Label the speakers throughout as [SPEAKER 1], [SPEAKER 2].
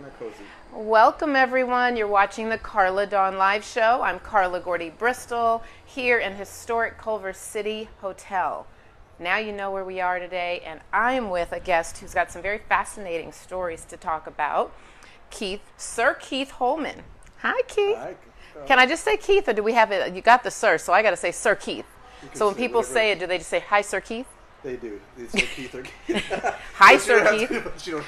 [SPEAKER 1] that cozy.
[SPEAKER 2] Welcome, everyone. You're watching the Karla Dawn Live Show. I'm Karla Gordy Bristol here in historic Culver City Hotel. Now you know where we are today, and I am with a guest who's got some very fascinating stories to talk about, Sir Keith Holman. Hi, Keith.
[SPEAKER 1] Hi.
[SPEAKER 2] Can I just say Keith, or do we have it? You got the sir, so I got to say Sir Keith. So when people say it, do they just say, hi, Sir Keith?
[SPEAKER 1] They do. It's Sir Keith or Keith.
[SPEAKER 2] Hi, Sir Keith.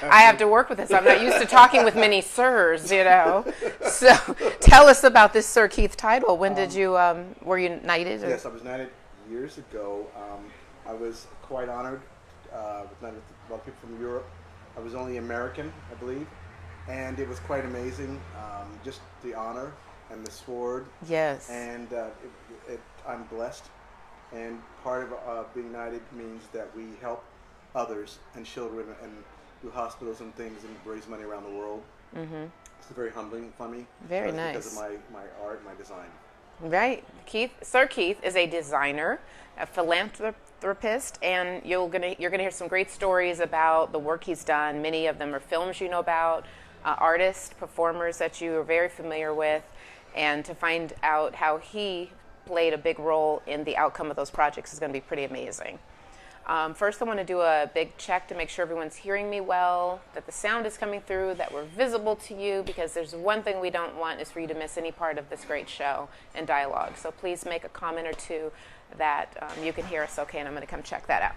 [SPEAKER 2] I have to work with this. I'm not used to talking with many sirs, you know. So tell us about this Sir Keith title. When did you, were you knighted?
[SPEAKER 1] Yes, I was knighted years ago. I was quite honored. With knighted with a lot of people from Europe. I was only American, I believe. And it was quite amazing. Just the honor and the sword.
[SPEAKER 2] Yes.
[SPEAKER 1] And I'm blessed. And part of being knighted means that we help others and children and do hospitals and things and raise money around the world. Mm-hmm. It's very humbling for me.
[SPEAKER 2] Very nice.
[SPEAKER 1] Because of my art, my design.
[SPEAKER 2] Right. Sir Keith is a designer, a philanthropist, and you're gonna hear some great stories about the work he's done. Many of them are films you know about, artists, performers that you are very familiar with, and to find out how he played a big role in the outcome of those projects is going to be pretty amazing. First, I want to do a big check to make sure everyone's hearing me well, that the sound is coming through, that we're visible to you, because there's one thing we don't want is for you to miss any part of this great show and dialogue. So please make a comment or two that you can hear us okay, and I'm going to come check that out.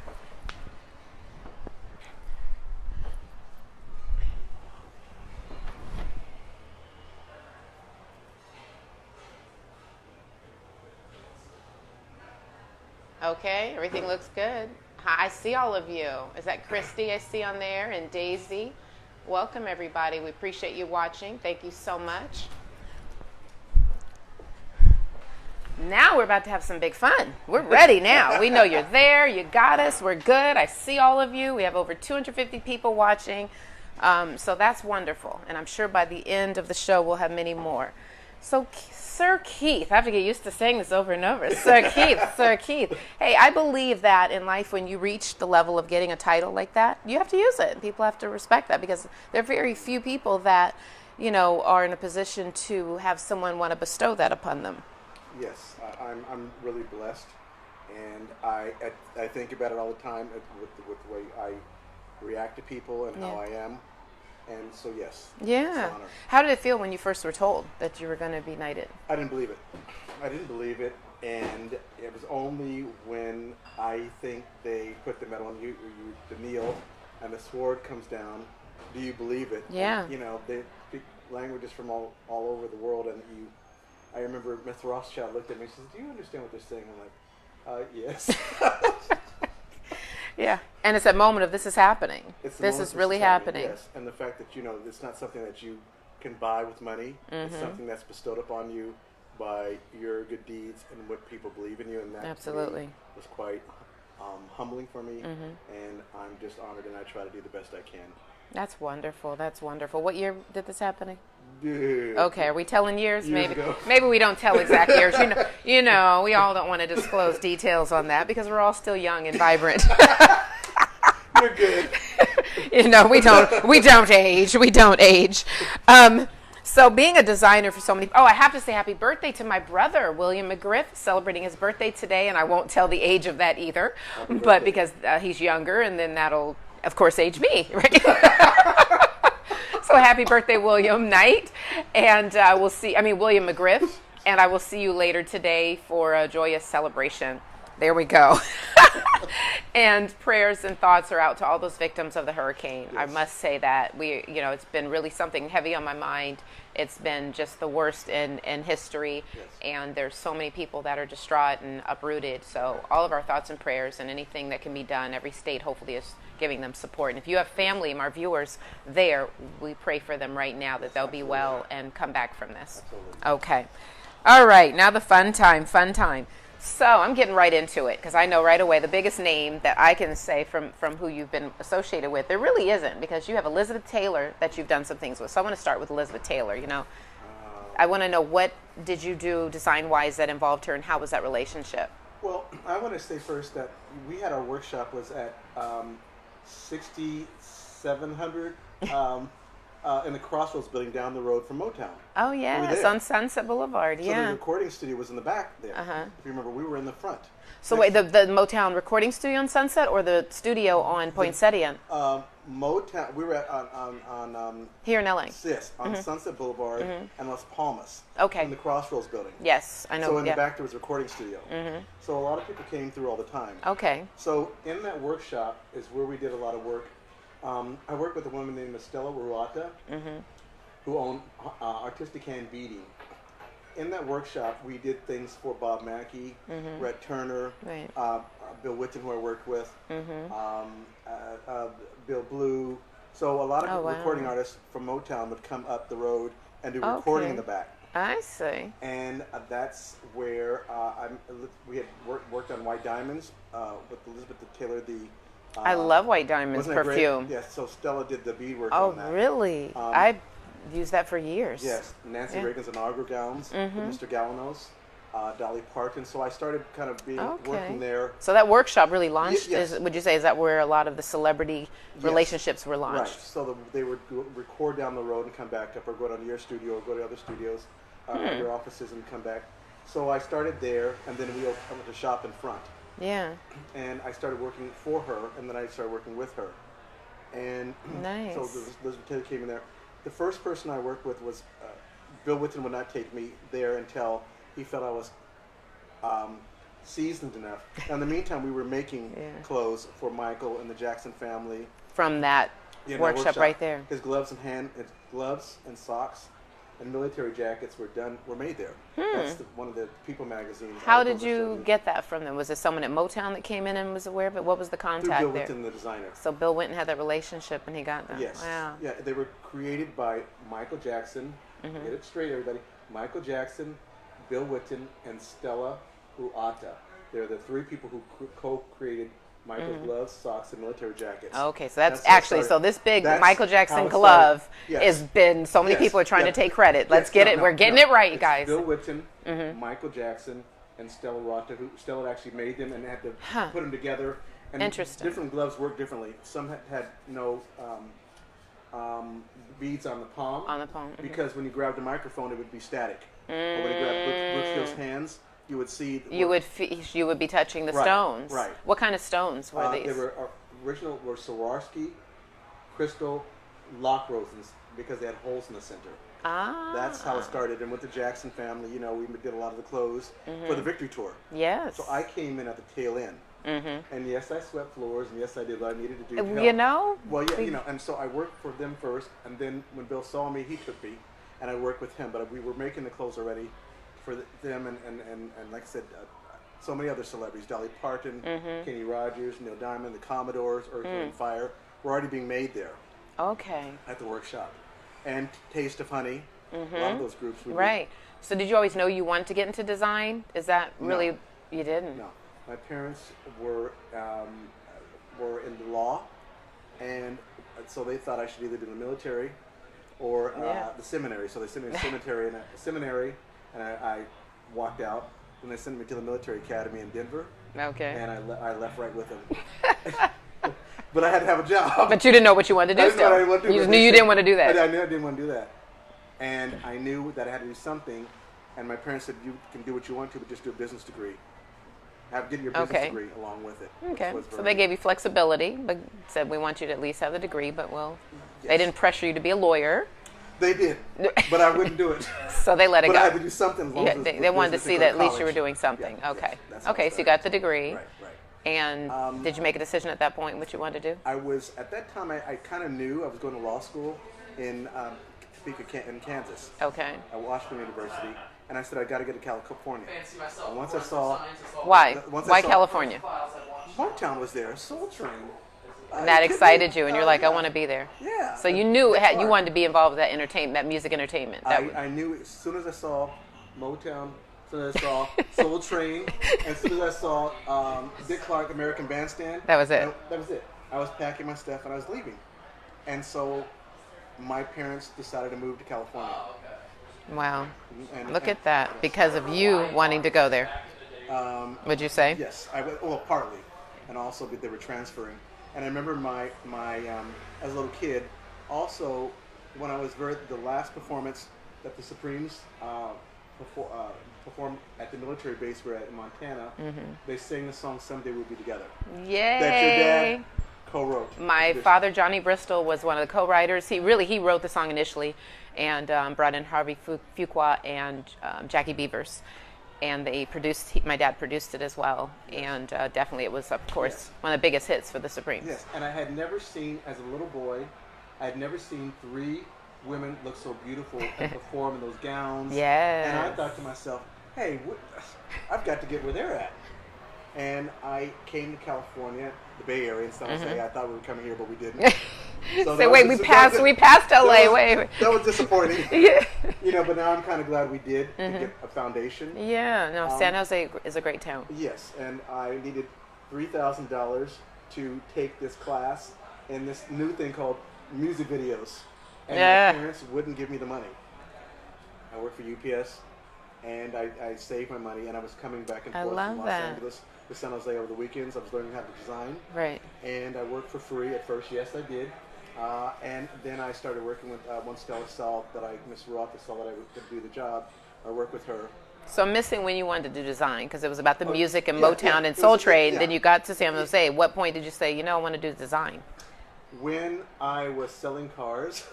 [SPEAKER 2] Okay, everything looks good. Hi, I see all of you. Is that Christy I see on there, and Daisy? Welcome, everybody. We appreciate you watching. Thank you so much. Now we're about to have some big fun. We're ready now. We know you're there. You got us. We're good. I see all of you. We have over 250 people watching. So that's wonderful. And I'm sure by the end of the show, we'll have many more. So, Sir Keith, I have to get used to saying this over and over. Sir Keith, Sir Keith. Hey, I believe that in life, when you reach the level of getting a title like that, you have to use it. People have to respect that, because there are very few people that, you know, are in a position to have someone want to bestow that upon them.
[SPEAKER 1] Yes, I'm really blessed, and I think about it all the time with the way I react to people and how I am. And so, yes.
[SPEAKER 2] Yeah.
[SPEAKER 1] It's an honor.
[SPEAKER 2] How did it feel when you first were told that you were going to be knighted?
[SPEAKER 1] I didn't believe it. And it was only when I think they put the medal on you to kneel and the sword comes down. Do you believe it?
[SPEAKER 2] Yeah.
[SPEAKER 1] And, you know, they speak languages from all over the world. And I remember Miss Rothschild looked at me and says, "Do you understand what they're saying?" I'm like, yes.
[SPEAKER 2] Yeah, and it's that moment of this is happening. This is really happening.
[SPEAKER 1] Yes, and the fact that, you know, it's not something that you can buy with money. Mm-hmm. It's something that's bestowed upon you by your good deeds and what people believe in you, and that
[SPEAKER 2] absolutely
[SPEAKER 1] was quite humbling for me. And I'm just honored, and I try to do the best I can.
[SPEAKER 2] That's wonderful. That's wonderful. What year did this happen?
[SPEAKER 1] Yeah.
[SPEAKER 2] Okay, are we telling years?
[SPEAKER 1] Years ago.
[SPEAKER 2] Maybe we don't tell exact years. You know, we all don't want to disclose details on that because we're all still young and vibrant.
[SPEAKER 1] You're good.
[SPEAKER 2] You know, we don't age. We don't age. So being a designer for so many, I have to say happy birthday to my brother, William McGriff, celebrating his birthday today, and I won't tell the age of that either, but because he's younger, and then that'll, of course, age me, right? So happy birthday, William Knight, and William McGriff, and I will see you later today for a joyous celebration. There we go. And prayers and thoughts are out to all those victims of the hurricane. Yes. I must say that it's been really something heavy on my mind. It's been just the worst in history. Yes. And there's so many people that are distraught and uprooted. So all of our thoughts and prayers, and anything that can be done, every state hopefully is giving them support. And if you have family, our viewers there, we pray for them right now that they'll be well and come back from this. Absolutely. Okay. All right. Now the fun time. So I'm getting right into it, because I know right away the biggest name that I can say from who you've been associated with, there really isn't, because you have Elizabeth Taylor that you've done some things with. So I want to start with Elizabeth Taylor. I want to know, what did you do design-wise that involved her, and how was that relationship?
[SPEAKER 1] Well, I want to say first that we had our workshop was at 6700 in the Crossroads building down the road from Motown.
[SPEAKER 2] Oh,
[SPEAKER 1] We were
[SPEAKER 2] yes,
[SPEAKER 1] there.
[SPEAKER 2] on Sunset Boulevard.
[SPEAKER 1] So the
[SPEAKER 2] Yeah.
[SPEAKER 1] recording studio was in the back there.
[SPEAKER 2] Uh-huh.
[SPEAKER 1] If you remember, we were in the front.
[SPEAKER 2] So wait, the Motown recording studio on Sunset or the studio on Poinsett?
[SPEAKER 1] Motown. We were on
[SPEAKER 2] Here in LA.
[SPEAKER 1] yes, on Sunset Boulevard and Las Palmas.
[SPEAKER 2] Okay.
[SPEAKER 1] In the Crossroads building.
[SPEAKER 2] Yes, I know.
[SPEAKER 1] So in
[SPEAKER 2] yeah.
[SPEAKER 1] the back there was a recording studio. So a lot of people came through all the time.
[SPEAKER 2] Okay.
[SPEAKER 1] So in that workshop is where we did a lot of work. I worked with a woman named Stella Ruata, who owned Artistic Hand Beading. In that workshop, we did things for Bob Mackey, Rhett Turner,
[SPEAKER 2] Right.
[SPEAKER 1] Bill Whitten, who I worked with, Bill Blue. So a lot of
[SPEAKER 2] Oh, wow.
[SPEAKER 1] recording artists from Motown would come up the road and do recording in the back.
[SPEAKER 2] I see.
[SPEAKER 1] And that's where we had worked on White Diamonds with Elizabeth Taylor.
[SPEAKER 2] I love White Diamonds
[SPEAKER 1] wasn't it great?
[SPEAKER 2] perfume.
[SPEAKER 1] Yes, so Stella did the beadwork
[SPEAKER 2] Oh,
[SPEAKER 1] on that.
[SPEAKER 2] really? I used that for years.
[SPEAKER 1] Yes, Nancy
[SPEAKER 2] Yeah.
[SPEAKER 1] Reagan's inaugural gowns, with Mr. Galanos, Dolly Parton. So I started kind of working there.
[SPEAKER 2] So that workshop really launched.
[SPEAKER 1] Yes.
[SPEAKER 2] Would you say is that where a lot of the celebrity relationships were
[SPEAKER 1] Right.
[SPEAKER 2] launched?
[SPEAKER 1] So they would record down the road and come back up, or go down to your studio, or go to other studios, your offices, and come back. So I started there, and then we opened a shop in front.
[SPEAKER 2] Yeah.
[SPEAKER 1] And I started working for her, and then I started working with her. And
[SPEAKER 2] Nice.
[SPEAKER 1] so Elizabeth Taylor came in there. The first person I worked with was Bill Whitten would not take me there until he felt I was seasoned enough. Now, in the meantime, we were making clothes for Michael and the Jackson family.
[SPEAKER 2] From that
[SPEAKER 1] In
[SPEAKER 2] workshop right there.
[SPEAKER 1] His gloves and socks and military jackets were made there. That's one of the People magazines.
[SPEAKER 2] How did you get that from them? Was it someone at Motown that came in and was aware of it? What was the
[SPEAKER 1] Through
[SPEAKER 2] contact
[SPEAKER 1] Bill
[SPEAKER 2] there?
[SPEAKER 1] Whitten, the designer.
[SPEAKER 2] So Bill Whitten had that relationship and he got them.
[SPEAKER 1] Yes.
[SPEAKER 2] Wow.
[SPEAKER 1] Yeah, they were created by Michael Jackson. Get it straight, everybody. Michael Jackson, Bill Whitten, and Stella Ruata. They're the three people who co-created Michael's gloves, socks, and military jackets.
[SPEAKER 2] Okay, so that's
[SPEAKER 1] how it
[SPEAKER 2] actually, so
[SPEAKER 1] started.
[SPEAKER 2] this big
[SPEAKER 1] That's
[SPEAKER 2] Michael
[SPEAKER 1] how
[SPEAKER 2] Jackson
[SPEAKER 1] it
[SPEAKER 2] glove
[SPEAKER 1] started. Yes.
[SPEAKER 2] has been, so many
[SPEAKER 1] Yes.
[SPEAKER 2] people are trying
[SPEAKER 1] Yeah.
[SPEAKER 2] to take credit. Let's get it. We're getting it right,
[SPEAKER 1] It's
[SPEAKER 2] guys.
[SPEAKER 1] Bill Whitten, Michael Jackson, and Stella Ruata, who Stella actually made them and had to put them together. And
[SPEAKER 2] Interesting.
[SPEAKER 1] Different gloves work differently. Some had no beads on the palm.
[SPEAKER 2] On the palm.
[SPEAKER 1] Because when you grabbed the microphone, it would be static. Or when you grabbed Brookfield's hands, you would see.
[SPEAKER 2] You would be touching the
[SPEAKER 1] Right,
[SPEAKER 2] stones.
[SPEAKER 1] right.
[SPEAKER 2] What kind of stones were these?
[SPEAKER 1] They were original were Swarovski, crystal, lock roses because they had holes in the center. That's how it started. And with the Jackson family, we did a lot of the clothes for the Victory Tour.
[SPEAKER 2] Yes.
[SPEAKER 1] So I came in at the tail end. And yes, I swept floors, and yes, I did what I needed to do. to help.
[SPEAKER 2] Well,
[SPEAKER 1] yeah, and so I worked for them first, and then when Bill saw me, he took me, and I worked with him. But we were making the clothes already for them, and like I said, so many other celebrities: Dolly Parton, Kenny Rogers, Neil Diamond, the Commodores, Earth, Wind and Fire, were already being made there
[SPEAKER 2] Okay.
[SPEAKER 1] at the workshop, and Taste of Honey. A lot of those groups.
[SPEAKER 2] Right. So did you always know you wanted to get into design? Is that really,
[SPEAKER 1] No.
[SPEAKER 2] you didn't?
[SPEAKER 1] No. My parents were in the law, and so they thought I should either do the military or the seminary. So they sent me to seminary, and I walked out. And they sent me to the military academy in Denver,
[SPEAKER 2] Okay.
[SPEAKER 1] and I left right with them. But I had to have a job.
[SPEAKER 2] But you didn't know what you wanted to do
[SPEAKER 1] I didn't know what I
[SPEAKER 2] still.
[SPEAKER 1] wanted to do,
[SPEAKER 2] You
[SPEAKER 1] but
[SPEAKER 2] just
[SPEAKER 1] they
[SPEAKER 2] knew you
[SPEAKER 1] said-
[SPEAKER 2] didn't want to do that.
[SPEAKER 1] I knew I didn't want to do that. And I knew that I had to do something. And my parents said, you can do what you want to, but just do a business degree. Get your business
[SPEAKER 2] Okay.
[SPEAKER 1] degree along with it.
[SPEAKER 2] Okay.
[SPEAKER 1] Was
[SPEAKER 2] So
[SPEAKER 1] very-
[SPEAKER 2] they gave you flexibility, but said we want you to at least have the degree, but they
[SPEAKER 1] Yes.
[SPEAKER 2] didn't pressure you to be a lawyer,
[SPEAKER 1] They did, but I wouldn't do it.
[SPEAKER 2] so they let it
[SPEAKER 1] But
[SPEAKER 2] go.
[SPEAKER 1] I had to do something. As long
[SPEAKER 2] Yeah,
[SPEAKER 1] as
[SPEAKER 2] they wanted to
[SPEAKER 1] business
[SPEAKER 2] see
[SPEAKER 1] and
[SPEAKER 2] that
[SPEAKER 1] go
[SPEAKER 2] at least you were
[SPEAKER 1] college.
[SPEAKER 2] doing something.
[SPEAKER 1] Yeah,
[SPEAKER 2] Okay.
[SPEAKER 1] yes, that's how it
[SPEAKER 2] Okay, so you
[SPEAKER 1] started.
[SPEAKER 2] got the degree.
[SPEAKER 1] Right.
[SPEAKER 2] And did you make a decision at that point what you wanted to do?
[SPEAKER 1] I was at that time. I kind of knew I was going to law school in Topeka, in Kansas,
[SPEAKER 2] Okay.
[SPEAKER 1] at Washington University, and I said I got to get to California. And once I saw
[SPEAKER 2] Why?
[SPEAKER 1] Once I
[SPEAKER 2] Why
[SPEAKER 1] saw-
[SPEAKER 2] California?
[SPEAKER 1] Motown was there, Soul Train.
[SPEAKER 2] And that excited you, and you're like, I want to be there.
[SPEAKER 1] Yeah.
[SPEAKER 2] So you knew you wanted to be involved with that entertainment, that music entertainment.
[SPEAKER 1] I knew as soon as I saw Motown, as soon as I saw Soul Train, and as soon as I saw Dick Clark American Bandstand.
[SPEAKER 2] That was it.
[SPEAKER 1] That was it. I was packing my stuff and I was leaving. And so my parents decided to move to California.
[SPEAKER 2] Wow.
[SPEAKER 1] And,
[SPEAKER 2] Look at that. Because of you wanting to go there. Would you say?
[SPEAKER 1] Yes, partly, and also they were transferring. And I remember my as a little kid, also when I was the last performance that the Supremes performed at the military base we're at in Montana, they sang the song "Someday We'll Be Together."
[SPEAKER 2] Yay!
[SPEAKER 1] That your dad co-wrote.
[SPEAKER 2] My father, Johnny Bristol, was one of the co-writers. He wrote the song initially, and brought in Harvey Fuqua and Jackie Beavers, and my dad produced it as well. And definitely, it was, of course, one of the biggest hits for the Supremes.
[SPEAKER 1] Yes, and I had never seen, as a little boy, I had never seen 3 women look so beautiful and perform in those gowns.
[SPEAKER 2] Yes.
[SPEAKER 1] And I thought to myself, hey, I've got to get where they're at. And I came to California, the Bay Area, in San Jose. I thought we were coming here, but we didn't.
[SPEAKER 2] So wait, we passed LA. Wait.
[SPEAKER 1] That was disappointing.
[SPEAKER 2] Yeah.
[SPEAKER 1] But now I'm kind of glad we did to get a foundation.
[SPEAKER 2] Yeah, no, San Jose is a great town.
[SPEAKER 1] Yes, and I needed $3,000 to take this class in this new thing called music videos. And my parents wouldn't give me the money. I worked for UPS, and I saved my money, and I was coming back and forth from Los Angeles to San Jose over the weekends. I was learning how to design.
[SPEAKER 2] Right.
[SPEAKER 1] And I worked for free at first. Yes, I did. And then I started working with one Stella saw that Miss Roth saw that I could do the job. I worked with her.
[SPEAKER 2] So I'm missing when you wanted to do design, because it was about the music and Motown and Soul Train. Then you got to San Jose. At what point did you say, I want to do design?
[SPEAKER 1] When I was selling cars.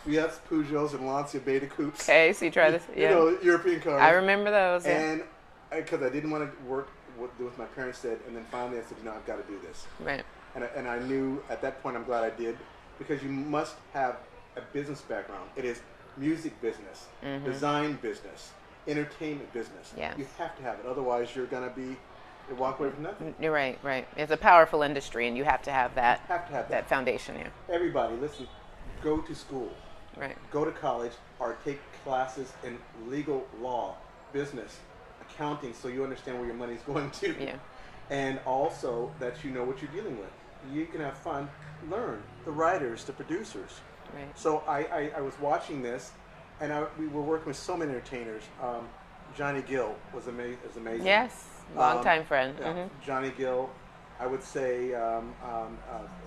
[SPEAKER 1] Fiats, Peugeots, and Lancia Beta Coupes.
[SPEAKER 2] Okay, so you try this. Yeah.
[SPEAKER 1] European cars.
[SPEAKER 2] I remember those.
[SPEAKER 1] And because I didn't want to work with my parents said, and then finally I said, I've got to do this.
[SPEAKER 2] Right.
[SPEAKER 1] And I knew at that point, I'm glad I did, because you must have a business background. It is music business, design business, entertainment business.
[SPEAKER 2] Yeah.
[SPEAKER 1] You have to have it. Otherwise, you're going to walk away from nothing.
[SPEAKER 2] You're right. It's a powerful industry, and you have to have that. That foundation. Yeah.
[SPEAKER 1] Everybody, listen. Go to school.
[SPEAKER 2] Right.
[SPEAKER 1] Go to college or take classes in legal law, business, accounting, so you understand where your money's going to.
[SPEAKER 2] Yeah.
[SPEAKER 1] And also that you know what you're dealing with. You can have fun. Learn. The writers, the producers.
[SPEAKER 2] Right.
[SPEAKER 1] So I was watching this, and we were working with so many entertainers. Johnny Gill was amazing.
[SPEAKER 2] Yes. Longtime friend.
[SPEAKER 1] Yeah. Johnny Gill. I would say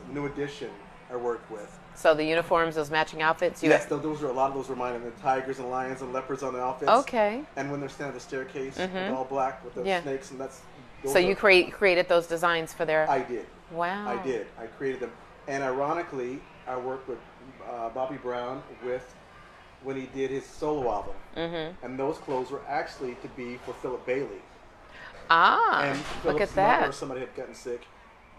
[SPEAKER 1] New Edition I worked with.
[SPEAKER 2] So the uniforms, those matching outfits?
[SPEAKER 1] Yes, a lot of those were mine. And the tigers and lions and leopards on the outfits.
[SPEAKER 2] Okay.
[SPEAKER 1] And when they're standing at the staircase, with all black with the snakes, and that's...
[SPEAKER 2] So you created those designs for their...
[SPEAKER 1] I did.
[SPEAKER 2] Wow.
[SPEAKER 1] I did. I created them. And ironically, I worked with Bobby Brown when he did his solo album. And those clothes were actually to be for Philip Bailey.
[SPEAKER 2] And look at that.
[SPEAKER 1] Or somebody had gotten sick,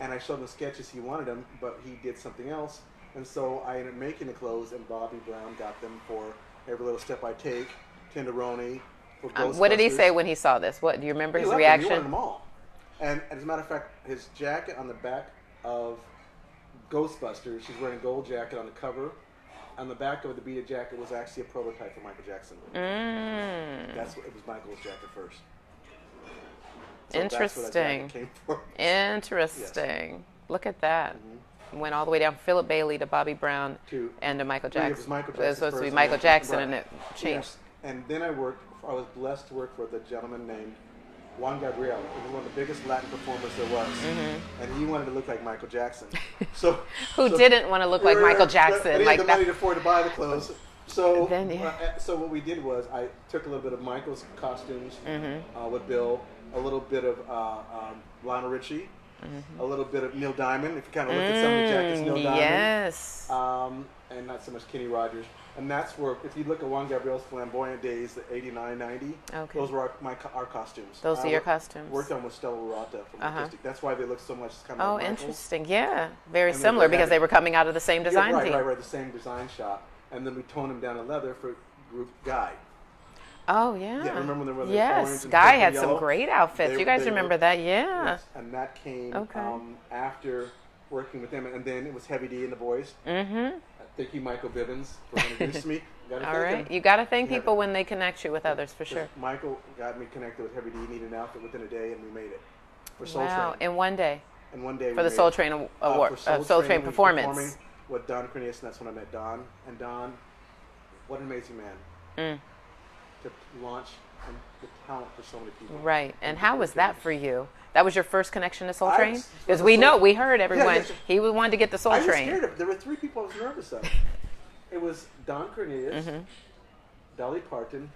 [SPEAKER 1] and I showed him the sketches he wanted them, but he did something else. And so I ended up making the clothes, and Bobby Brown got them for Every Little Step I Take, Tenderoni, for Ghostbusters.
[SPEAKER 2] What did he say when he saw this? What do you remember his
[SPEAKER 1] loved
[SPEAKER 2] reaction?
[SPEAKER 1] Them. He wanted them all. And as a matter of fact, his jacket on the back of Ghostbusters, he's wearing a gold jacket on the cover. On the back of the beaded jacket was actually a prototype for Michael Jackson. It was Michael's jacket first. So
[SPEAKER 2] interesting.
[SPEAKER 1] That's where that jacket came from.
[SPEAKER 2] Interesting.
[SPEAKER 1] Yes.
[SPEAKER 2] Look at that. Went all the way down from Philip Bailey to Bobby Brown and to Michael Jackson.
[SPEAKER 1] It was Michael Jackson.
[SPEAKER 2] It was supposed to be Michael Jackson, and it changed.
[SPEAKER 1] Yes. And then I was blessed to work for the gentleman named Juan Gabriel. He was one of the biggest Latin performers there was. And he wanted to look like Michael Jackson.
[SPEAKER 2] Who didn't want to look like Michael Jackson?
[SPEAKER 1] But he
[SPEAKER 2] like
[SPEAKER 1] had the money to afford to buy the clothes. So,
[SPEAKER 2] then,
[SPEAKER 1] so what we did was I took a little bit of Michael's costumes with Bill, a little bit of Lionel Richie, a little bit of Neil Diamond, if you kind of look at some of the jackets, Neil Diamond.
[SPEAKER 2] Yes.
[SPEAKER 1] And not so much Kenny Rogers. And that's where, if you look at Juan Gabriel's flamboyant days, the 89, 90, those were our costumes.
[SPEAKER 2] Those are your costumes.
[SPEAKER 1] Worked on with Stella Rata from Artistic. That's why they look so much kind of like Michael's.
[SPEAKER 2] Interesting. Yeah. Very similar because they were coming out of the same design team.
[SPEAKER 1] Right, the same design shop. And then we toned them down in leather for Group Guy.
[SPEAKER 2] Oh, yeah.
[SPEAKER 1] Yeah, remember when they were orange
[SPEAKER 2] Yes,
[SPEAKER 1] and
[SPEAKER 2] Guy had
[SPEAKER 1] yellow?
[SPEAKER 2] some great outfits. You guys remember that? Yeah.
[SPEAKER 1] Yes. And that came after working with them. And then it was Heavy D and the Boys. Thank you, Michael Bivens, for introducing me.
[SPEAKER 2] All right. You got to thank people when they connect you with others, for sure.
[SPEAKER 1] Michael got me connected with Heavy D, needed an outfit within a day, and we made it. For Soul
[SPEAKER 2] Wow,
[SPEAKER 1] Train.
[SPEAKER 2] in one day.
[SPEAKER 1] In one day.
[SPEAKER 2] For the Soul Train award, Soul Train performance.
[SPEAKER 1] With Don Cornelius, and that's when I met Don. And Don, what an amazing man. to launch the talent for so many people.
[SPEAKER 2] Right. And how was that for you? That was your first connection to Soul Train? Because we heard everyone, he wanted to get the Soul Train.
[SPEAKER 1] I was scared. There were 3 people I was nervous of. It was Don Cornelius, Dolly Parton,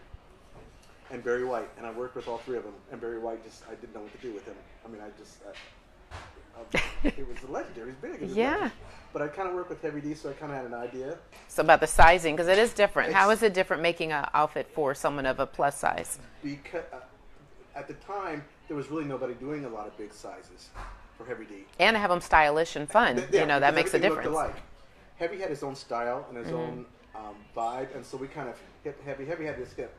[SPEAKER 1] and Barry White. And I worked with all 3 of them. And Barry White, I didn't know what to do with him. I mean, it was legendary. It was big.
[SPEAKER 2] Yeah.
[SPEAKER 1] But I kind of worked with Heavy D, so I kind of had an idea.
[SPEAKER 2] So about the sizing, because it is different. How is it different making an outfit for someone of a plus size?
[SPEAKER 1] Because at the time, there was really nobody doing a lot of big sizes for Heavy D.
[SPEAKER 2] And to have them stylish and fun. That makes a difference.
[SPEAKER 1] Heavy had his own style and his own vibe, and so we kind of hit Heavy. Heavy had this hip.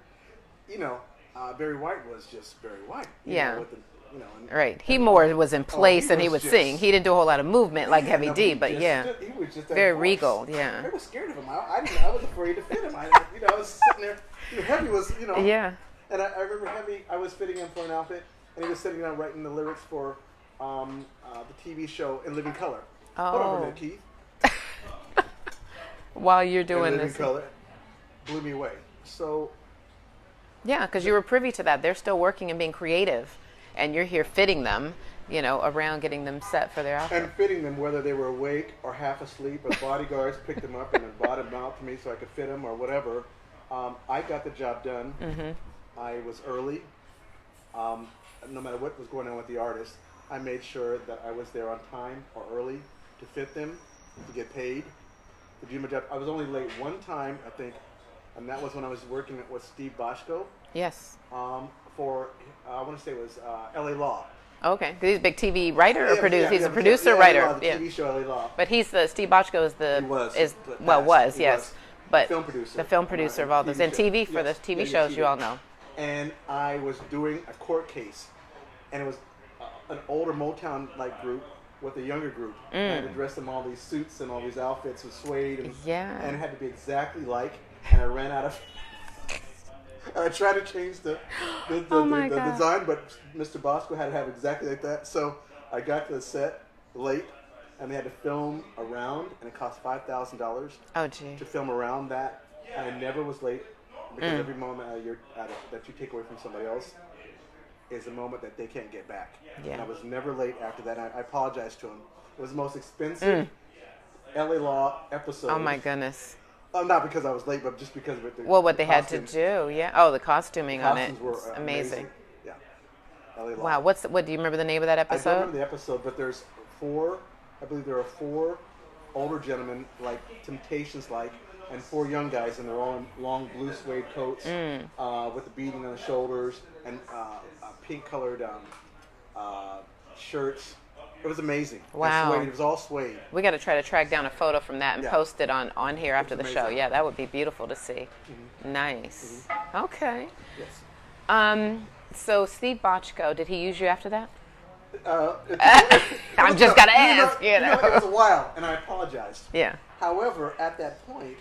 [SPEAKER 1] Barry White was just Barry White.
[SPEAKER 2] Right. He more was in place and he would sing. He didn't do a whole lot of movement like Heavy D, but
[SPEAKER 1] he was just
[SPEAKER 2] very regal. Yeah.
[SPEAKER 1] I was scared of him. I was afraid to fit him. I was sitting there. Heavy was,
[SPEAKER 2] Yeah.
[SPEAKER 1] And I remember Heavy. I was fitting him for an outfit, and he was sitting down writing the lyrics for the TV show In Living Color.
[SPEAKER 2] Oh.
[SPEAKER 1] Hold on a minute, Keith.
[SPEAKER 2] While you're doing
[SPEAKER 1] In Living
[SPEAKER 2] this.
[SPEAKER 1] Color blew me away. So.
[SPEAKER 2] Yeah, because you were privy to that. They're still working and being creative, and you're here fitting them, around getting them set for their outfit.
[SPEAKER 1] And fitting them, whether they were awake or half asleep, or bodyguards picked them up and then brought them out to me so I could fit them or whatever. I got the job done. I was early. No matter what was going on with the artist, I made sure that I was there on time or early to fit them, to get paid, to do my job. I was only late one time, I think, and that was when I was working with Steve Boschko.
[SPEAKER 2] Yes.
[SPEAKER 1] For, I want to say it was L.A. Law.
[SPEAKER 2] Okay, because he's a big TV writer or producer.
[SPEAKER 1] Yeah,
[SPEAKER 2] He's a producer, writer.
[SPEAKER 1] Law, the TV show L.A. Law.
[SPEAKER 2] But he's Steve Boschko is the but
[SPEAKER 1] film producer.
[SPEAKER 2] The film producer of all those and TV for the TV shows you all know.
[SPEAKER 1] And I was doing a court case, and it was an older Motown-like group with a younger group. And I had to dress them all these suits and all these outfits with suede, and it had to be exactly like. And I ran out of. I tried to change the design, but Mr. Bosco had to have exactly like that. So I got to the set late, and they had to film around, and it cost $5,000 to film around that. And I never was late, because every moment that you take away from somebody else is a moment that they can't get back.
[SPEAKER 2] Yeah.
[SPEAKER 1] And I was never late after that. I apologized to him. It was the most expensive LA Law episode.
[SPEAKER 2] Oh my goodness.
[SPEAKER 1] Not because I was late, but just because of it.
[SPEAKER 2] What they had to do, yeah. Oh, the costuming on it.
[SPEAKER 1] Were
[SPEAKER 2] amazing.
[SPEAKER 1] Yeah. LA Law.
[SPEAKER 2] Wow. What do you remember the name of that episode?
[SPEAKER 1] I don't remember the episode, but there's 4. I believe there are 4 older gentlemen, like Temptations-like, and 4 young guys, and they're all in long blue suede coats with the beading on the shoulders and pink-colored shirts. It was amazing.
[SPEAKER 2] Wow.
[SPEAKER 1] It was all suede.
[SPEAKER 2] We got to try to track down a photo from that and post it on here after the show. Yeah, that would be beautiful to see. Nice. Okay.
[SPEAKER 1] Yes.
[SPEAKER 2] So Steve Bochco, did he use you after that?
[SPEAKER 1] I'm
[SPEAKER 2] just got to ask.
[SPEAKER 1] It was a while, and I apologized.
[SPEAKER 2] Yeah.
[SPEAKER 1] However, at that point,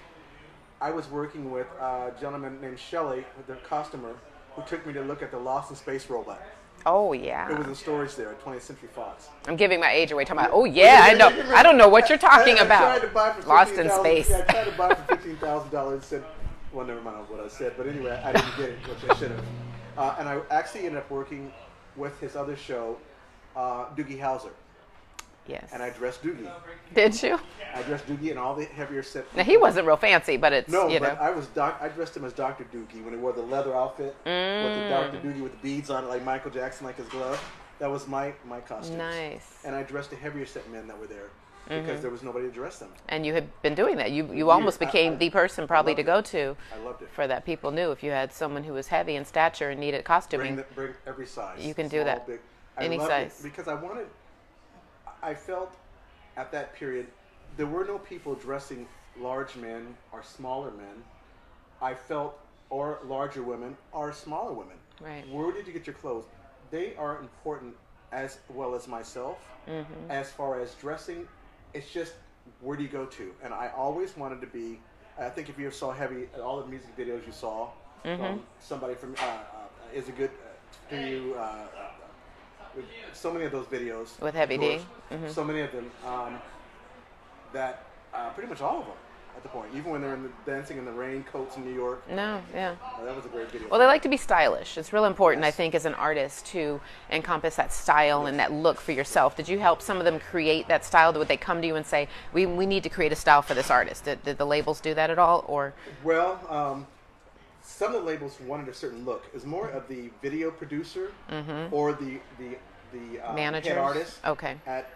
[SPEAKER 1] I was working with a gentleman named Shelley, the costumer, who took me to look at the Lost in Space robot.
[SPEAKER 2] Oh, yeah.
[SPEAKER 1] It was in storage there at 20th Century Fox.
[SPEAKER 2] I'm giving my age away. Talking about, I know. I don't know what you're talking about.
[SPEAKER 1] I tried to buy for
[SPEAKER 2] Lost in Space.
[SPEAKER 1] Yeah, I tried to buy it for $15,000. Said, well, never mind what I said. But anyway, I didn't get it, which I should have. And I actually ended up working with his other show, Doogie Howser.
[SPEAKER 2] Yes.
[SPEAKER 1] And I dressed Doogie.
[SPEAKER 2] Did you?
[SPEAKER 1] I dressed Doogie in all the heavier set.
[SPEAKER 2] Now, he wasn't real fancy, but it's,
[SPEAKER 1] No, but I dressed him as Dr. Doogie when he wore the leather outfit with the Dr. Doogie with the beads on it, like Michael Jackson, like his glove. That was my costume.
[SPEAKER 2] Nice.
[SPEAKER 1] And I dressed the heavier set men that were there because there was nobody to dress them.
[SPEAKER 2] And you had been doing that. You almost became the person probably to go to.
[SPEAKER 1] I loved it.
[SPEAKER 2] For that. People knew if you had someone who was heavy in stature and needed costuming.
[SPEAKER 1] Bring every size.
[SPEAKER 2] You can do that.
[SPEAKER 1] Big.
[SPEAKER 2] Any size.
[SPEAKER 1] Because I felt at that period, there were no people dressing large men or smaller men. I felt, or larger women or smaller women.
[SPEAKER 2] Right.
[SPEAKER 1] Where did you get your clothes? They are important as well as myself. As far as dressing, it's just where do you go to? And I always wanted to be. I think if you saw Heavy, all the music videos you saw from somebody from is a good to you. So many of those videos
[SPEAKER 2] with Heavy D.
[SPEAKER 1] So many of them that pretty much all of them at the point. Even when they're dancing in the rain, coats in New York.
[SPEAKER 2] No, yeah.
[SPEAKER 1] That was a great video.
[SPEAKER 2] Well, they like to be stylish. It's real important, I think, as an artist to encompass that style and that look for yourself. Did you help some of them create that style? Would they come to you and say, we need to create a style for this artist? Did the labels do that at all? Or
[SPEAKER 1] Well, some of the labels wanted a certain look. It was more of the video producer or the
[SPEAKER 2] managers?
[SPEAKER 1] head artist
[SPEAKER 2] Okay.
[SPEAKER 1] at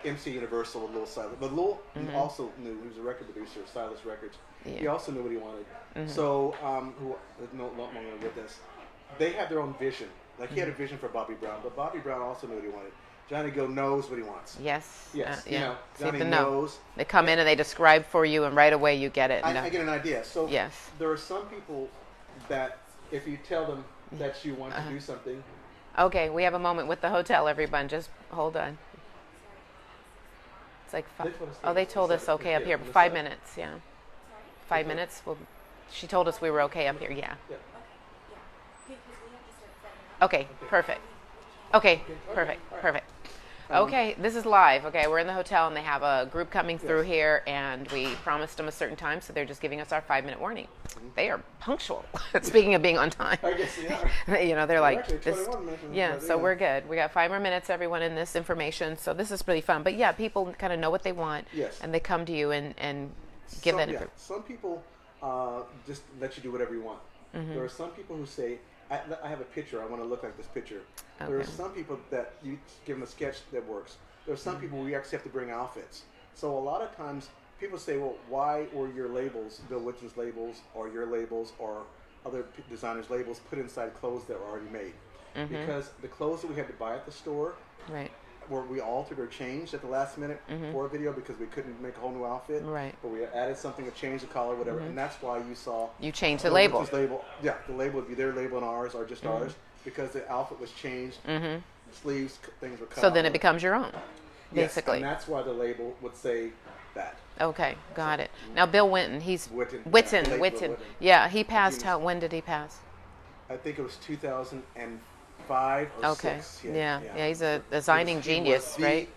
[SPEAKER 1] MC Universal with Lil Silas. But Lil he also knew, he was a record producer of Silas Records.
[SPEAKER 2] Yeah.
[SPEAKER 1] He also knew what he wanted. So, who is no longer with us, they had their own vision. Like he had a vision for Bobby Brown, but Bobby Brown also knew what he wanted. Johnny Gill knows what he wants.
[SPEAKER 2] Yes.
[SPEAKER 1] Yes.
[SPEAKER 2] Yeah.
[SPEAKER 1] You know,
[SPEAKER 2] See,
[SPEAKER 1] Johnny
[SPEAKER 2] the know.
[SPEAKER 1] knows.
[SPEAKER 2] They come in and they describe for you, and right away you get it.
[SPEAKER 1] I get an idea. So
[SPEAKER 2] Yes.
[SPEAKER 1] there are some people that if you tell them that you want to do something,
[SPEAKER 2] Okay, we have a moment with the hotel, everyone. Just hold on. It's like
[SPEAKER 1] They told us
[SPEAKER 2] they
[SPEAKER 1] to-
[SPEAKER 2] told us
[SPEAKER 1] to-
[SPEAKER 2] okay up
[SPEAKER 1] to-
[SPEAKER 2] here.
[SPEAKER 1] to the
[SPEAKER 2] 5
[SPEAKER 1] side.
[SPEAKER 2] minutes, yeah. 5 minutes. Well, she told us we were okay up here. Yeah.
[SPEAKER 1] yeah.
[SPEAKER 2] Okay. Perfect. Okay. Perfect. Perfect. Okay, this is live. Okay, we're in the hotel and they have a group coming through here, and we promised them a certain time, so they're just giving us our 5-minute warning. They are punctual. Speaking of being on time,
[SPEAKER 1] I guess yeah.
[SPEAKER 2] you know, they're like,
[SPEAKER 1] actually
[SPEAKER 2] this,
[SPEAKER 1] 21 minutes,
[SPEAKER 2] yeah.
[SPEAKER 1] but
[SPEAKER 2] So
[SPEAKER 1] yeah.
[SPEAKER 2] we're good. We got 5 more minutes, everyone, in this information. So this is really fun. But yeah, people kind of know what they want,
[SPEAKER 1] Yes.
[SPEAKER 2] and they come to you and give that.
[SPEAKER 1] Some people just let you do whatever you want. There are some people who say, I have a picture, I want to look like this picture. There are
[SPEAKER 2] Okay.
[SPEAKER 1] some people that you give them a sketch that works. There are some people where you actually have to bring outfits. So a lot of times people say, well, why were your labels, Bill Whitten's labels, or your labels, or other designers' labels put inside clothes that were already made? Because the clothes that we had to buy at the store,
[SPEAKER 2] Right.
[SPEAKER 1] where we altered or changed at the last minute for a video because we couldn't make a whole new outfit.
[SPEAKER 2] Right.
[SPEAKER 1] But we added something to change the collar, whatever, and that's why you saw
[SPEAKER 2] You change the
[SPEAKER 1] Bill
[SPEAKER 2] label.
[SPEAKER 1] Whitten's label. Yeah, the label would be their label and ours, or just ours, because the outfit was changed. Sleeves, things were cut.
[SPEAKER 2] So
[SPEAKER 1] off.
[SPEAKER 2] then it becomes your own,
[SPEAKER 1] Yes,
[SPEAKER 2] basically.
[SPEAKER 1] and that's why the label would say that.
[SPEAKER 2] Okay, got it. Now Bill Whitten, he's
[SPEAKER 1] Whitten, yeah,
[SPEAKER 2] Whitten,
[SPEAKER 1] late Bill
[SPEAKER 2] Whitten.
[SPEAKER 1] Whitten.
[SPEAKER 2] Yeah, he passed.
[SPEAKER 1] Genius.
[SPEAKER 2] When did he pass?
[SPEAKER 1] I think it was 2005 or
[SPEAKER 2] Okay.
[SPEAKER 1] 6.
[SPEAKER 2] Yeah. He's a designing
[SPEAKER 1] He was
[SPEAKER 2] genius,
[SPEAKER 1] the-
[SPEAKER 2] right?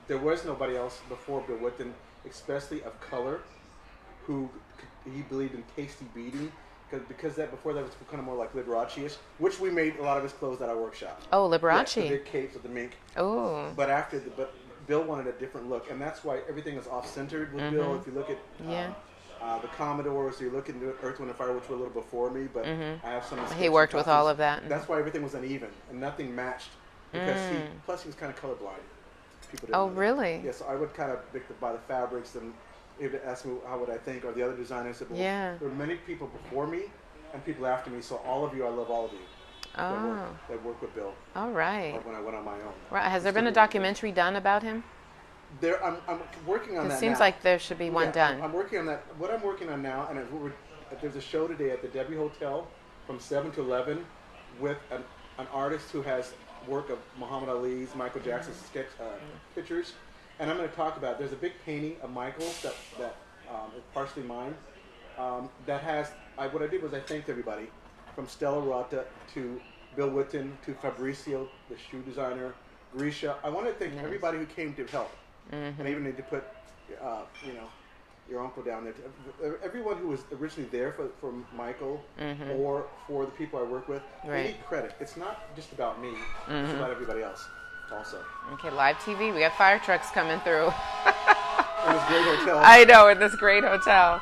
[SPEAKER 1] There was nobody else before Bill Whitten, especially of color, who he believed in tasty beating. Because that before that was kind of more like Liberace-ish, which we made a lot of his clothes at our workshop.
[SPEAKER 2] Oh,
[SPEAKER 1] Yes, the
[SPEAKER 2] Liberace.
[SPEAKER 1] big capes with the mink.
[SPEAKER 2] Oh.
[SPEAKER 1] But Bill wanted a different look, and that's why everything is off-centered with Bill. If you look at
[SPEAKER 2] Yeah.
[SPEAKER 1] the Commodores, you look at Earth, Wind, and Fire, which were a little before me, but I have some.
[SPEAKER 2] He worked with all of that.
[SPEAKER 1] That's why everything was uneven and nothing matched because plus he was kind of colorblind. People didn't
[SPEAKER 2] Oh,
[SPEAKER 1] know that.
[SPEAKER 2] really?
[SPEAKER 1] Yeah, so I would kind of pick by the fabrics, and he would ask me how would I think, or the other designers said, well,
[SPEAKER 2] Yeah.
[SPEAKER 1] there were many people before me and people after me, so all of you, I love all of you.
[SPEAKER 2] Oh.
[SPEAKER 1] That work with Bill.
[SPEAKER 2] All
[SPEAKER 1] Or
[SPEAKER 2] right.
[SPEAKER 1] when I went on my own.
[SPEAKER 2] Right. Has there
[SPEAKER 1] Just
[SPEAKER 2] been a
[SPEAKER 1] to be-
[SPEAKER 2] documentary done about him?
[SPEAKER 1] I'm working on
[SPEAKER 2] It
[SPEAKER 1] that
[SPEAKER 2] seems
[SPEAKER 1] now.
[SPEAKER 2] like there should be one
[SPEAKER 1] Yeah,
[SPEAKER 2] done.
[SPEAKER 1] I'm working on that. What I'm working on now, and there's a show today at the Debbie Hotel from 7 to 11 with an artist who has work of Muhammad Ali's, Michael Jackson's sketch pictures. And I'm going to talk about, there's a big painting of Michael's that is partially mine. That has, what I did was I thanked everybody from Stella Rota to Bill Whitten to Fabrizio, the shoe designer, Grisha. I want to thank everybody who came to help. And I even need to put, your uncle down there. Everyone who was originally there for Michael or for the people I work with, they
[SPEAKER 2] Right.
[SPEAKER 1] need credit. It's not just about me. It's about everybody else also.
[SPEAKER 2] Okay, live TV. We got fire trucks coming through.
[SPEAKER 1] In this great hotel.
[SPEAKER 2] I know, in this great hotel.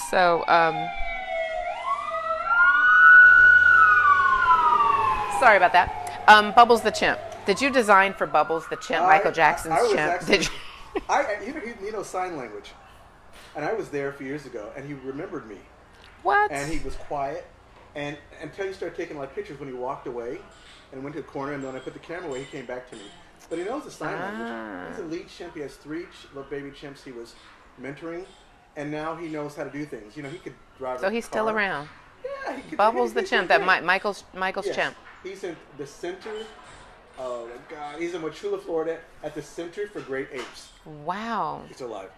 [SPEAKER 2] So, sorry about that. Bubbles the Chimp. Did you design for Bubbles the Chimp, Michael Jackson's
[SPEAKER 1] I was
[SPEAKER 2] chimp?
[SPEAKER 1] actually-
[SPEAKER 2] Did you?
[SPEAKER 1] He knows sign language. And I was there a few years ago, and he remembered me.
[SPEAKER 2] What?
[SPEAKER 1] And he was quiet, and until he started taking like pictures when he walked away, and went to the corner, and then when I put the camera away, he came back to me. But he knows the sign language. He's a lead chimp. He has 3 little baby chimps he was mentoring, and now he knows how to do things. You know, he could drive.
[SPEAKER 2] So
[SPEAKER 1] a
[SPEAKER 2] he's still
[SPEAKER 1] car.
[SPEAKER 2] around.
[SPEAKER 1] Yeah, he could.
[SPEAKER 2] Bubbles the
[SPEAKER 1] he's
[SPEAKER 2] Chimp.
[SPEAKER 1] great.
[SPEAKER 2] That Michael's
[SPEAKER 1] Yes.
[SPEAKER 2] chimp.
[SPEAKER 1] He's in the center. Oh my God! He's in Wauchula, Florida, at the Center for Great Apes.
[SPEAKER 2] Wow.
[SPEAKER 1] He's alive.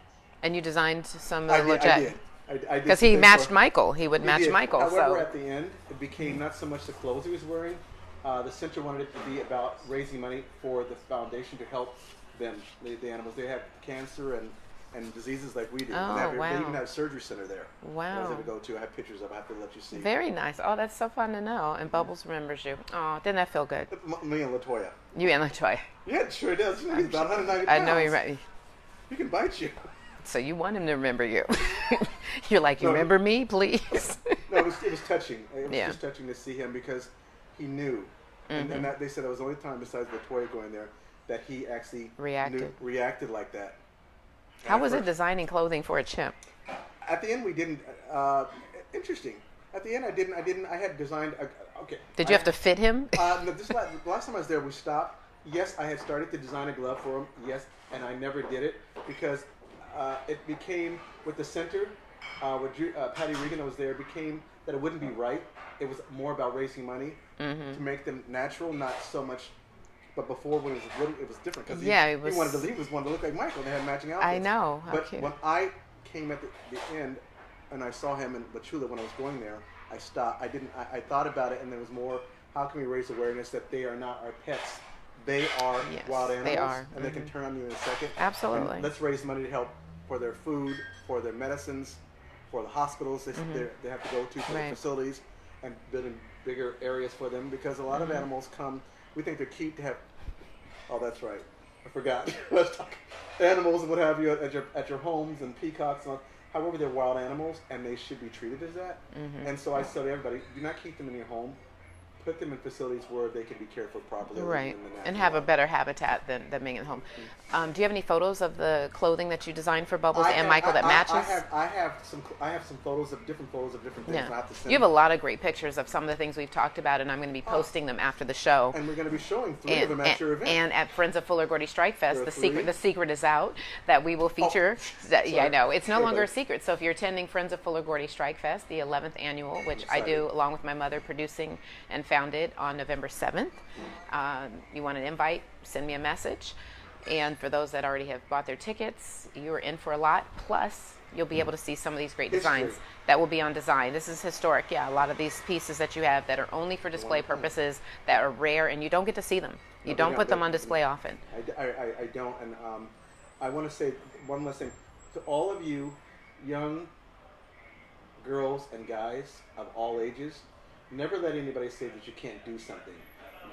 [SPEAKER 2] And you designed some
[SPEAKER 1] I
[SPEAKER 2] of the
[SPEAKER 1] did. I did.
[SPEAKER 2] because he matched Michael. He would match
[SPEAKER 1] did.
[SPEAKER 2] Michael.
[SPEAKER 1] However,
[SPEAKER 2] So
[SPEAKER 1] at the end, it became not so much the clothes he was wearing. The center wanted it to be about raising money for the foundation to help them, the animals. They have cancer, and and diseases like we do.
[SPEAKER 2] Oh,
[SPEAKER 1] And
[SPEAKER 2] wow.
[SPEAKER 1] They even have a surgery center there.
[SPEAKER 2] Wow.
[SPEAKER 1] I was able to go to. I have pictures of it. I have to let you see.
[SPEAKER 2] Very nice. Oh, that's so fun to know. And Bubbles remembers you. Oh, didn't that feel good?
[SPEAKER 1] Me and LaToya.
[SPEAKER 2] You and LaToya.
[SPEAKER 1] Yeah, it sure does. He's about 190 pounds.
[SPEAKER 2] I know you're right.
[SPEAKER 1] He can bite you.
[SPEAKER 2] So you want him to remember you. You're like, you
[SPEAKER 1] No,
[SPEAKER 2] remember me, please?
[SPEAKER 1] No, it was touching. It was
[SPEAKER 2] Yeah.
[SPEAKER 1] just touching to see him because he knew. And that, they said it was the only time besides LaToya going there that he actually reacted like that.
[SPEAKER 2] How was it designing clothing for a chimp?
[SPEAKER 1] At the end, we didn't. Interesting. At the end, I didn't. I had designed. Okay.
[SPEAKER 2] Did you have to fit him?
[SPEAKER 1] No, the last time I was there, we stopped. Yes, I had started to design a glove for him. Yes, and I never did it because it became with the center. With Patty Regan, that was there, became that it wouldn't be right. It was more about raising money to make them natural, not so much. But before, when it was different because he wanted to look like Michael. They had matching outfits.
[SPEAKER 2] I know.
[SPEAKER 1] But when I came at the end, and I saw him in La Chula when I was going there, I stopped. I thought about it, and there was more. How can we raise awareness that they are not our pets? They are wild animals,
[SPEAKER 2] they are.
[SPEAKER 1] and they can turn on you in a second.
[SPEAKER 2] Absolutely.
[SPEAKER 1] And let's raise money to help for their food, for their medicines, for the hospitals they have to go to, for the facilities, and building bigger areas for them because a lot of animals come. We think they're cute to have. Oh, that's right. I forgot. Let's talk animals and what have you at your homes and peacocks and all. However, they're wild animals and they should be treated as that. And so I tell everybody, do not keep them in your home. Put them in facilities where they can be cared for properly.
[SPEAKER 2] Right, and have a better habitat than being at home. Do you have any photos of the clothing that you designed for Bubbles and Michael that matches?
[SPEAKER 1] I have some photos of different things.
[SPEAKER 2] Yeah.
[SPEAKER 1] I have to send.
[SPEAKER 2] You have a lot of great pictures of some of the things we've talked about, and I'm going to be posting them after the show.
[SPEAKER 1] And we're going to be showing three of them at your event.
[SPEAKER 2] And at Friends of Fuller Gordy Strike Fest,
[SPEAKER 1] There are
[SPEAKER 2] the secret is out that we will feature. Yeah, I know it's no longer a secret. So if you're attending Friends of Fuller Gordy Strike Fest, the 11th annual, which I do along with my mother, producing and founded on November 7th, you want an invite? Send me a message. And for those that already have bought their tickets, you are in for a lot. Plus, you'll be able to see some of these great designs that will be on design. This is historic. Yeah, a lot of these pieces that you have that are only for display purposes, that are rare, and you don't get to see them. You don't put them on display often.
[SPEAKER 1] I don't. And I want to say one last thing. To all of you young girls and guys of all ages, never let anybody say that you can't do something.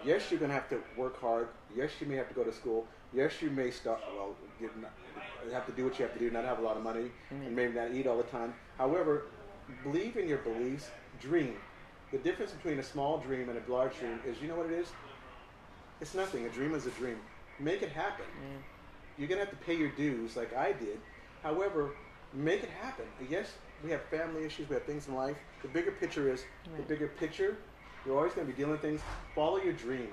[SPEAKER 1] Yes, you're going to have to work hard. Yes, you may have to go to school. Yes, you may you have to do what you have to do, not have a lot of money, and maybe not eat all the time. However, believe in your beliefs. Dream. The difference between a small dream and a large dream is, you know what it is? It's nothing. A dream is a dream. Make it happen. You're going to have to pay your dues like I did. However, make it happen. Yes, we have family issues. We have things in life. The bigger picture is, the bigger picture, you're always going to be dealing with things. Follow your dream.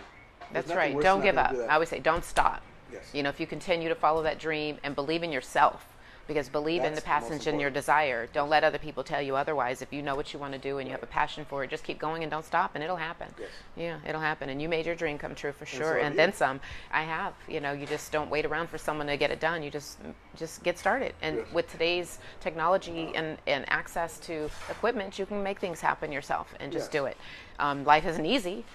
[SPEAKER 2] That's right. Don't give up. I always say, don't stop.
[SPEAKER 1] Yes.
[SPEAKER 2] You know, if you continue to follow that dream and believe in yourself, because believe in the passage and your desire. Don't let other people tell you otherwise. If you know what you want to do and you have a passion for it, just keep going and don't stop, and it'll happen.
[SPEAKER 1] Yes.
[SPEAKER 2] Yeah, it'll happen. And you made your dream come true for sure, and then some. I have. You know, you just don't wait around for someone to get it done. You just get started. And with today's technology and access to equipment, you can make things happen yourself and just do it. Life isn't easy.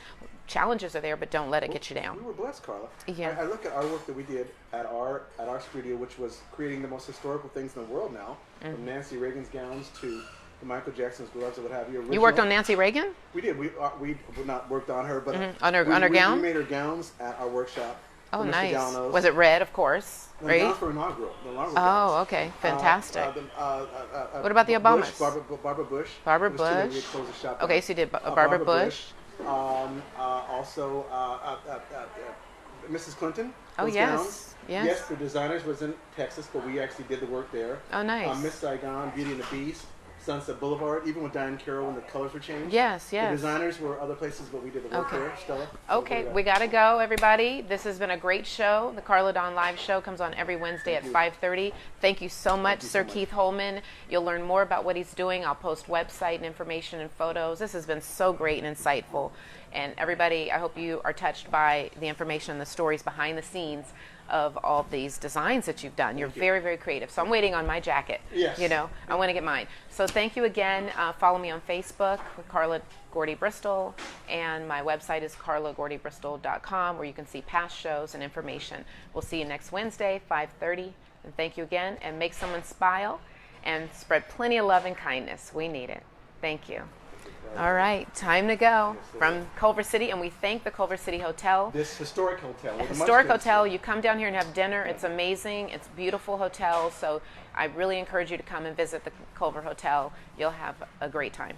[SPEAKER 2] Challenges are there, but don't let it get you down.
[SPEAKER 1] We were blessed, Karla.
[SPEAKER 2] Yeah.
[SPEAKER 1] I look at our work that we did at our studio, which was creating the most historical things in the world now, from Nancy Reagan's gowns to Michael Jackson's gloves or what have you.
[SPEAKER 2] You worked on Nancy Reagan?
[SPEAKER 1] We did. We not worked on her, but
[SPEAKER 2] on her gown.
[SPEAKER 1] We made her gowns at our workshop.
[SPEAKER 2] Oh, nice. Was it red? Of course. Right.
[SPEAKER 1] Gowns for inaugural.
[SPEAKER 2] Oh, okay. Fantastic. What about the Obamas?
[SPEAKER 1] Barbara Bush.
[SPEAKER 2] Barbara Bush. Okay, so you did Barbara Bush.
[SPEAKER 1] Also, Mrs. Clinton.
[SPEAKER 2] Oh, yes.
[SPEAKER 1] Gowns.
[SPEAKER 2] Yes.
[SPEAKER 1] Yes, the designers was in Texas, but we actually did the work there.
[SPEAKER 2] Oh, nice.
[SPEAKER 1] Miss Saigon, Beauty and the Beast, Sunset Boulevard, even with Diane Carroll when the colors were changed.
[SPEAKER 2] Yes, yes.
[SPEAKER 1] The designers were other places, but we did the work there. Stella.
[SPEAKER 2] Okay, we got to go, everybody. This has been a great show. The Karla Dawn Live Show comes on every Wednesday at 5:30. Thank you so much, Sir Keith Holman. You'll learn more about what he's doing. I'll post website and information and photos. This has been so great and insightful. And everybody, I hope you are touched by the information and the stories behind the scenes of all these designs that you've done. You're very, very creative. So I'm waiting on my jacket.
[SPEAKER 1] Yes.
[SPEAKER 2] You know, I want to get mine. So thank you again. Follow me on Facebook with Karla Gordy Bristol, and my website is karlagordybristol.com, where you can see past shows and information. We'll see you next Wednesday, 5:30. And thank you again, and make someone smile and spread plenty of love and kindness. We need it. Thank you. All right, time to go from Culver City, and we thank the Culver City Hotel.
[SPEAKER 1] This historic hotel.
[SPEAKER 2] Historic hotel. You come down here and have dinner. It's amazing. It's a beautiful hotel. So I really encourage you to come and visit the Culver Hotel. You'll have a great time.